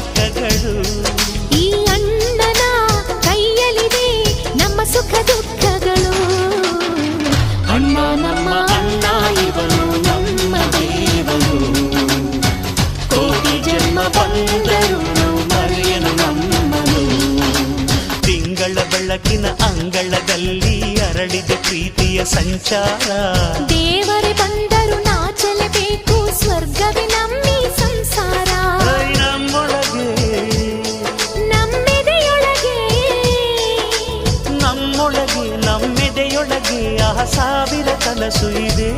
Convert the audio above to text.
ಲೆಕ್ಕಗಳು. ಈ ಅಣ್ಣನ ಕೈಯಲ್ಲಿದೆ ನಮ್ಮ ಸುಖ ದುಃಖಗಳು. ಅಣ್ಣ ನಮ್ಮ ಅಣ್ಣ ಇವನು ನಮ್ಮ ದೇವರು, ಕೋಟಿ ಜನ್ಮ ಬಂದರು ಮರೆಯನು ನಮ್ಮನು. ತಿಂಗಳ ಬೆಳಕಿನ ಅಂಗಳದಲ್ಲಿ ಅರಳಿದೆ ಪ್ರೀತಿಯ ಸಂಚಾರ. ದೇವರೇ ಬಂದರು ನಾಚಲೇಬೇಕು, ಸ್ವರ್ಗವೇ ನಮ್ಮಿ ಸಂಸಾರ. ನಮ್ಮೊಳಗೆ ನಮ್ಮೆದೆಯೊಳಗೆ ನಮ್ಮೊಳಗೆ ನಮ್ಮೆದೆಯೊಳಗೆ ಆ ಸಾವಿರ ಕನಸು ಇದೆ.